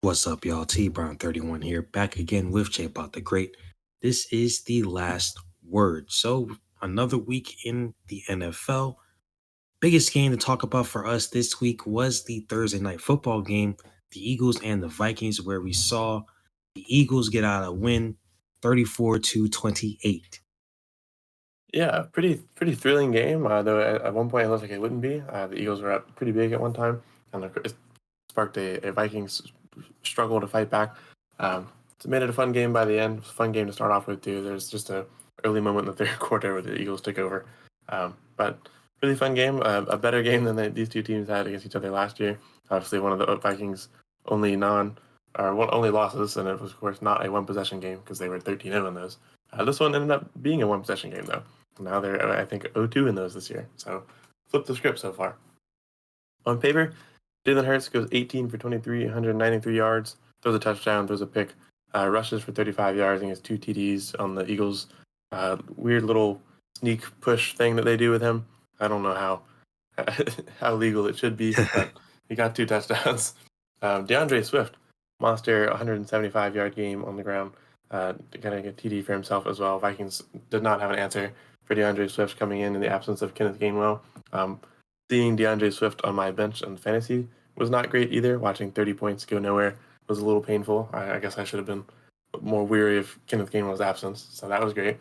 What's up, y'all? TBrown31 here, back again with JaboctheGreat. This is the last word. So, another week in the NFL. Biggest game to talk about for us this week was the Thursday night football game, the Eagles and the Vikings, where we saw the Eagles get out a win 34-28. Yeah, pretty thrilling game. Though at one point it looked like it wouldn't be. The Eagles were up pretty big at one time, and it sparked a Vikings struggle to fight back. It made it a fun game by the end. It was a fun game to start off with too. There's just a early moment in the third quarter where the Eagles took over. But really fun game. A better game than these two teams had against each other last year. Obviously, one of the Vikings' only only losses, and it was of course not a one possession game because they were 13-0 in those. This one ended up being a one possession game though. Now they're, I think, 0-2 in those this year. So flip the script so far. On paper, Jalen Hurts goes 18 for 23, 193 yards, throws a touchdown, throws a pick, rushes for 35 yards, and has 2 TDs on the Eagles. Weird little sneak push thing that they do with him. I don't know how legal it should be, but he got 2 touchdowns. DeAndre Swift, monster 175-yard game on the ground. Getting a TD for himself as well. Vikings did not have an answer for DeAndre Swift coming in the absence of Kenneth Gainwell. Seeing DeAndre Swift on my bench in fantasy was not great either. Watching 30 points go nowhere was a little painful. I guess I should have been more weary of Kenneth Gainwell's absence, so that was great.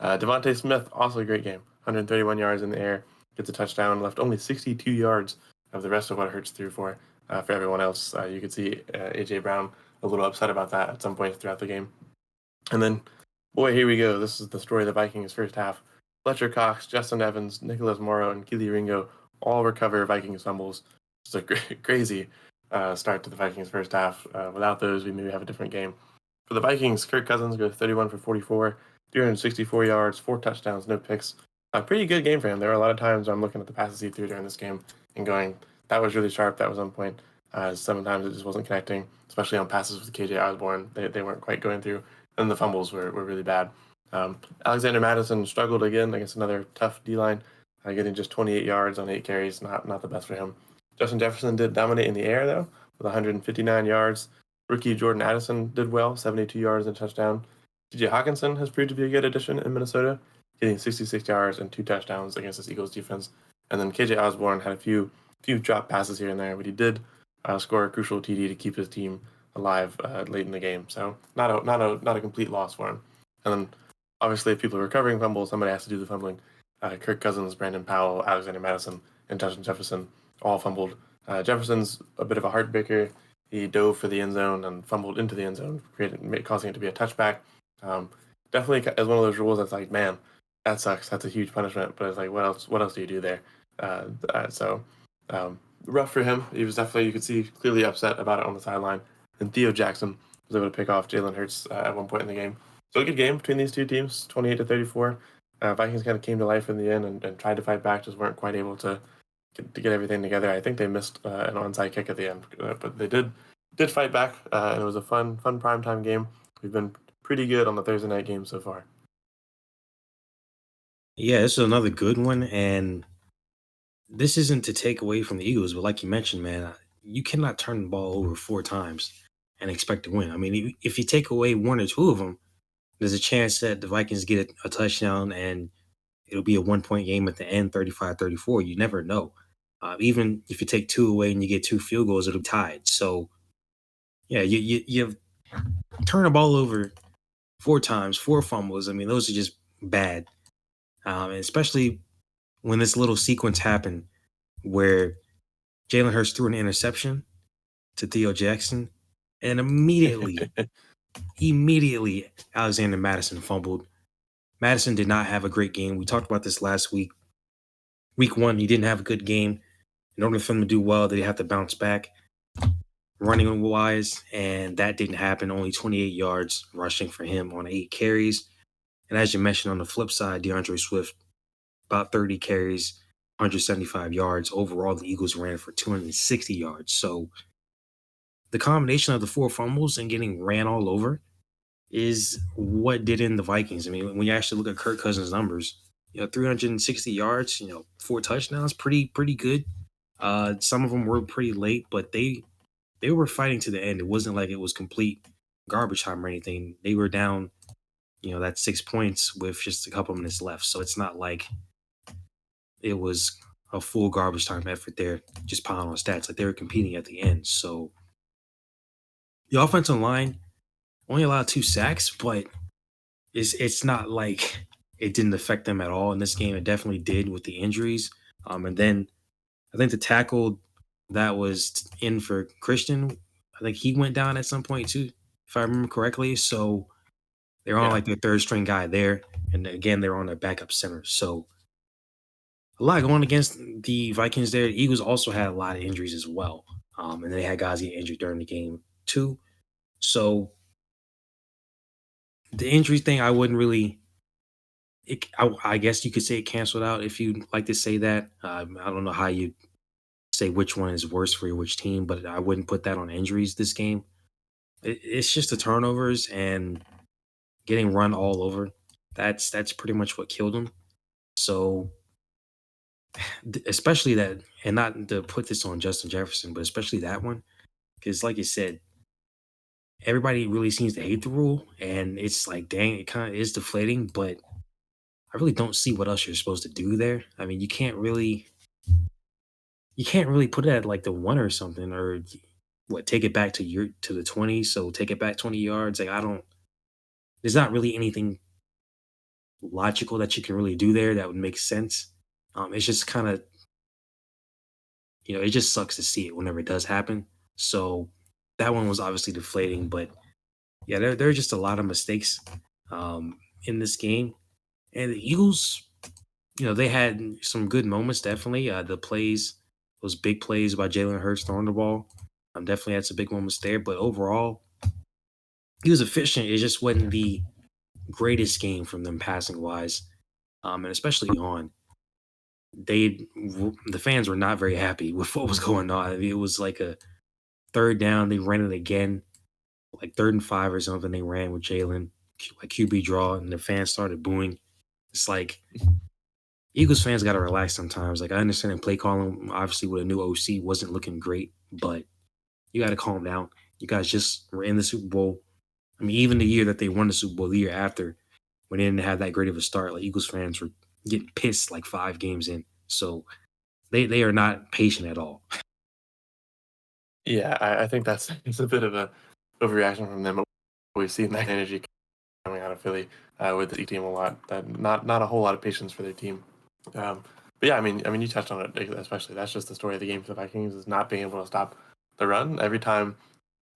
Devontae Smith, also a great game. 131 yards in the air, gets a touchdown, left only 62 yards of the rest of what Hurts threw for everyone else. You could see A.J. Brown a little upset about that at some point throughout the game. And then, boy, here we go. This is the story of the Vikings' first half. Fletcher Cox, Justin Evans, Nicholas Morrow, and Keely Ringo all recover Vikings fumbles. It's a crazy start to the Vikings' first half. Without those, we maybe have a different game. For the Vikings, Kirk Cousins goes 31 for 44, 364 yards, 4 touchdowns, no picks. A pretty good game for him. There were a lot of times I'm looking at the passes he threw during this game and going, that was really sharp, that was on point. Sometimes it just wasn't connecting, especially on passes with KJ Osborne. They weren't quite going through, and the fumbles were really bad. Alexander Mattison struggled again against another tough D-line, getting just 28 yards on 8 carries, not the best for him. Justin Jefferson did dominate in the air, though, with 159 yards. Rookie Jordan Addison did well, 72 yards and a touchdown. TJ Hawkinson has proved to be a good addition in Minnesota, getting 66 yards and 2 touchdowns against this Eagles defense. And then KJ Osborne had a few drop passes here and there, but he did score a crucial TD to keep his team alive late in the game. So not a complete loss for him. And then obviously, if people are recovering fumbles, somebody has to do the fumbling. Kirk Cousins, Brandon Powell, Alexander Mattison, and Justin Jefferson all fumbled. Jefferson's a bit of a heartbreaker. He dove for the end zone and fumbled into the end zone, causing it to be a touchback. Definitely as one of those rules that's like, man, that sucks. That's a huge punishment. But it's like, what else do you do there? Rough for him. He was definitely, you could see, clearly upset about it on the sideline. And Theo Jackson was able to pick off Jalen Hurts at one point in the game. So a good game between these two teams, 28-34. Vikings kind of came to life in the end and tried to fight back, just weren't quite able to get everything together. I think they missed an onside kick at the end, but they did fight back, and it was a fun primetime game. We've been pretty good on the Thursday night game so far. Yeah, this is another good one, and this isn't to take away from the Eagles, but like you mentioned, man, you cannot turn the ball over 4 times and expect to win. I mean, if you take away 1 or 2 of them, there's a chance that the Vikings get a touchdown and it'll be a 1-point game at the end, 35-34. You never know. Even if you take 2 away and you get 2 field goals, it'll be tied. So, yeah, you turn the ball over 4 times, 4 fumbles. I mean, those are just bad, especially when this little sequence happened where Jalen Hurts threw an interception to Theo Jackson, and immediately Alexander Mattison fumbled. Mattison did not have a great game. We talked about this last week. Week 1, he didn't have a good game. In order for him to do well, they have to bounce back running wise, and that didn't happen. Only 28 yards rushing for him on 8 carries. And as you mentioned, on the flip side, DeAndre Swift, about 30 carries, 175 yards. Overall, the Eagles ran for 260 yards. So the combination of the 4 fumbles and getting ran all over is what did in the Vikings. I mean, when you actually look at Kirk Cousins' numbers, 360 yards, 4 touchdowns, pretty good. Some of them were pretty late, but they they were fighting to the end. It wasn't like it was complete garbage time or anything. They were down, that 6 points with just a couple minutes left. So it's not like it was a full garbage time effort there, just piling on stats. Like they were competing at the end. So the offensive line only allowed 2 sacks, but it's not like it didn't affect them at all in this game. It definitely did with the injuries. And then I think the tackle that was in for Christian, I think he went down at some point too, if I remember correctly. So they're on Yeah. like their third string guy there. And again, they're on their backup center. So a lot going against the Vikings there. The Eagles also had a lot of injuries as well. And they had guys get injured during the game too. So the injury thing, I wouldn't really. I guess you could say it canceled out if you like to say that. I don't know how you say which one is worse for which team, but I wouldn't put that on injuries this game. It's just the turnovers and getting run all over. That's pretty much what killed them. So especially that, and not to put this on Justin Jefferson, but especially that one, because like you said, everybody really seems to hate the rule, and it's like, dang, it kind of is deflating. But I really don't see what else you're supposed to do there. I mean, you can't really put it at like the one or something, or what, take it back to the 20, so take it back 20 yards. Like I don't there's not really anything logical that you can really do there that would make sense. It's just kind of, it just sucks to see it whenever it does happen. So that one was obviously deflating, but yeah, there are just a lot of mistakes in this game. And the Eagles, they had some good moments, definitely. The plays, those big plays by Jalen Hurts throwing the ball, definitely had some big moments there. But overall, he was efficient. It just wasn't the greatest game from them passing wise, and especially on. The fans were not very happy with what was going on. I mean, it was like a third down. They ran it again, like 3rd and 5 or something. They ran with Jalen, like QB draw, and the fans started booing. It's like Eagles fans got to relax sometimes. Like I understand play calling, obviously with a new OC wasn't looking great, but you got to calm down. You guys just were in the Super Bowl. I mean, even the year that they won the Super Bowl, the year after, when they didn't have that great of a start, like Eagles fans were getting pissed like 5 games in. So they are not patient at all. Yeah, I think that's it's a bit of a overreaction from them. We've seen that energy coming out of Philly with the team a lot. That not a whole lot of patience for their team. But yeah, I mean, you touched on it, especially. That's just the story of the game for the Vikings is not being able to stop the run. Every time,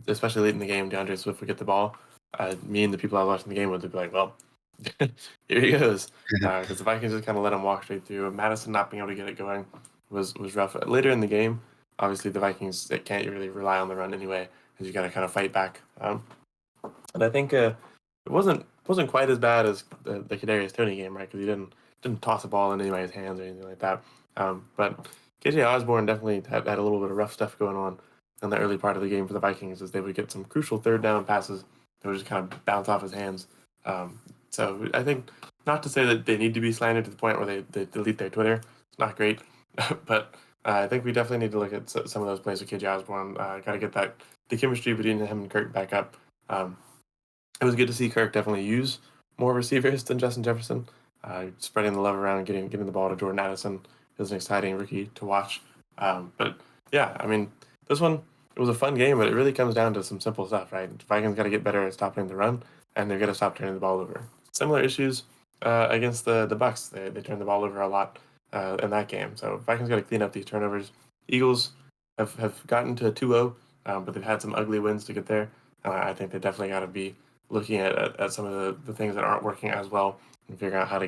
especially late in the game, DeAndre Swift would get the ball. Me and the people I was watching the game with would be like, "Well, here he goes," because the Vikings just kind of let him walk straight through. Madison not being able to get it going was rough. Later in the game, obviously the Vikings they can't really rely on the run anyway, because you got to kind of fight back. And I think it wasn't quite as bad as the Kadarius Toney game, right? Because he didn't toss a ball in anybody's hands or anything like that. But KJ Osborne definitely had a little bit of rough stuff going on in the early part of the game for the Vikings, as they would get some crucial third down passes that would just kind of bounce off his hands. So I think, not to say that they need to be slandered to the point where they delete their Twitter. It's not great, but I think we definitely need to look at some of those plays with KJ Osborne. Got to get the chemistry between him and Kirk back up. It was good to see Kirk definitely use more receivers than Justin Jefferson, spreading the love around, getting the ball to Jordan Addison. It was an exciting rookie to watch. But yeah, I mean, this one, it was a fun game, but it really comes down to some simple stuff, right? Vikings got to get better at stopping the run, and they've got to stop turning the ball over. Similar issues against the Bucks. They turned the ball over a lot in that game. So Vikings got to clean up these turnovers. Eagles have gotten to 2-0, but they've had some ugly wins to get there. I think they definitely got to be looking at some of the things that aren't working as well and figuring out how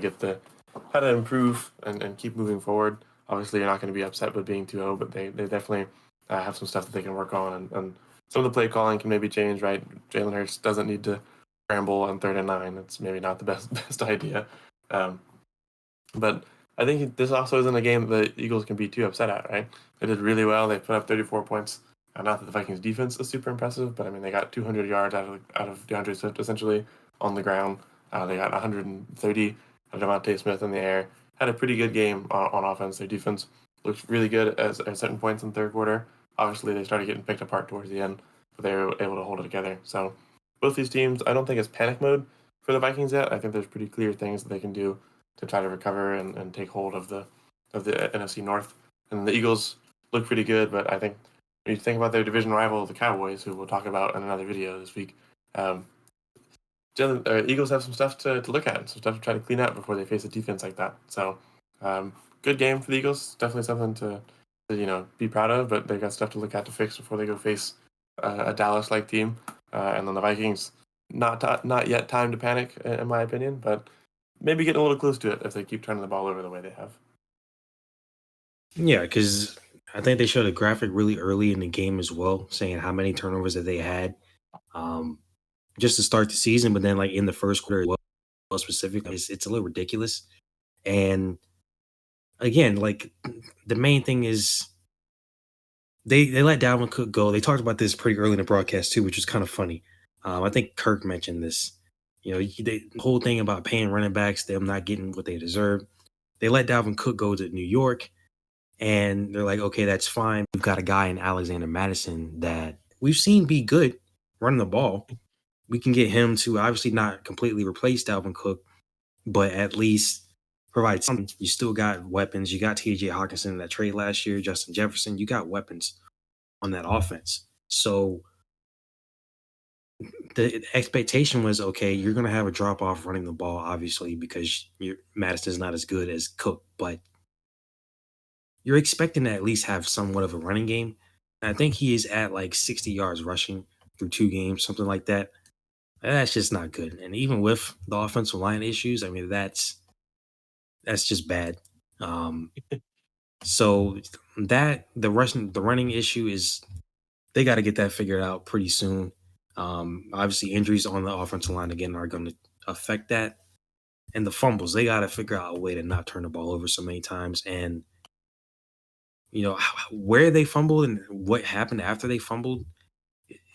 to improve and keep moving forward. Obviously, you're not going to be upset with being 2-0, but they definitely have some stuff that they can work on, and some of the play calling can maybe change, right? Jalen Hurts doesn't need to scramble on 3rd and 9. That's maybe not the best idea. But I think this also isn't a game that the Eagles can be too upset at, right? They did really well. They put up 34 points. Not that the Vikings defense is super impressive, but I mean, they got 200 yards out of DeAndre Swift essentially on the ground. They got 130 of Devontae Smith in the air. Had a pretty good game on offense. Their defense looked really good at certain points in the third quarter. Obviously, they started getting picked apart towards the end, but they were able to hold it together. So both these teams, I don't think it's panic mode for the Vikings yet. I think there's pretty clear things that they can do to try to recover and take hold of the NFC North. And the Eagles look pretty good, but I think when you think about their division rival, the Cowboys, who we'll talk about in another video this week, um, Eagles have some stuff to look at, some stuff to try to clean up before they face a defense like that. So, good game for the Eagles. Definitely something to be proud of. But they got stuff to look at to fix before they go face a Dallas-like team. And then the Vikings, not yet time to panic, in my opinion, but maybe getting a little close to it if they keep turning the ball over the way they have. Yeah, because I think they showed a graphic really early in the game as well, saying how many turnovers that they had, um, just to start the season. But then, like in the first quarter, as well specifically, it's a little ridiculous. And again, like the main thing is they let Dalvin Cook go. They talked about this pretty early in the broadcast too, which was kind of funny. I think Kirk mentioned this. The whole thing about paying running backs, them not getting what they deserve. They let Dalvin Cook go to New York, and they're like, okay, that's fine. We've got a guy in Alexander Madison that we've seen be good running the ball. We can get him to obviously not completely replace Dalvin Cook, but at least provide something. You still got weapons. You got TJ Hawkinson in that trade last year, Justin Jefferson. You got weapons on that offense. So the expectation was, okay, you're going to have a drop off running the ball, obviously, because Madison's not as good as Cook, but you're expecting to at least have somewhat of a running game. And I think he is at like 60 yards rushing through 2 games, something like that. That's just not good. And even with the offensive line issues, I mean, that's just bad. Um, so that the running issue is they got to get that figured out pretty soon. Obviously, injuries on the offensive line again are going to affect that, and the fumbles they got to figure out a way to not turn the ball over so many times. And where they fumbled and what happened after they fumbled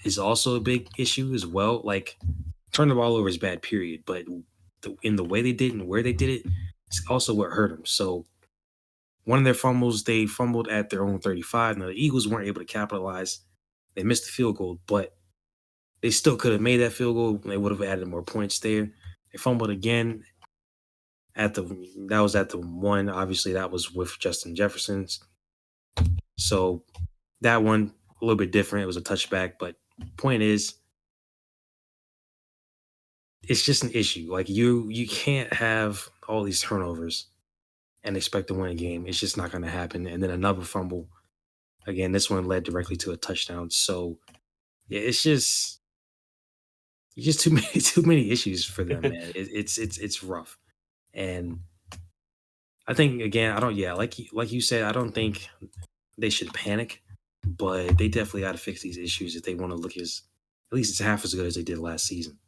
is also a big issue as well. Like turn the ball over is bad, period. But in the way they did and where they did it, it's also what hurt them. So one of their fumbles, they fumbled at their own 35. Now the Eagles weren't able to capitalize. They missed the field goal, but they still could have made that field goal. They would have added more points there. They fumbled again that was at the one. Obviously, that was with Justin Jefferson's. So that one a little bit different. It was a touchback, but point is, it's just an issue. Like you can't have all these turnovers and expect to win a game. It's just not going to happen. And then another fumble. Again, this one led directly to a touchdown. So yeah, it's just too many issues for them, man. It's rough. And I think again, I don't. Yeah, like you said, I don't think they should panic, but they definitely got to fix these issues if they want to look as at least it's half as good as they did last season.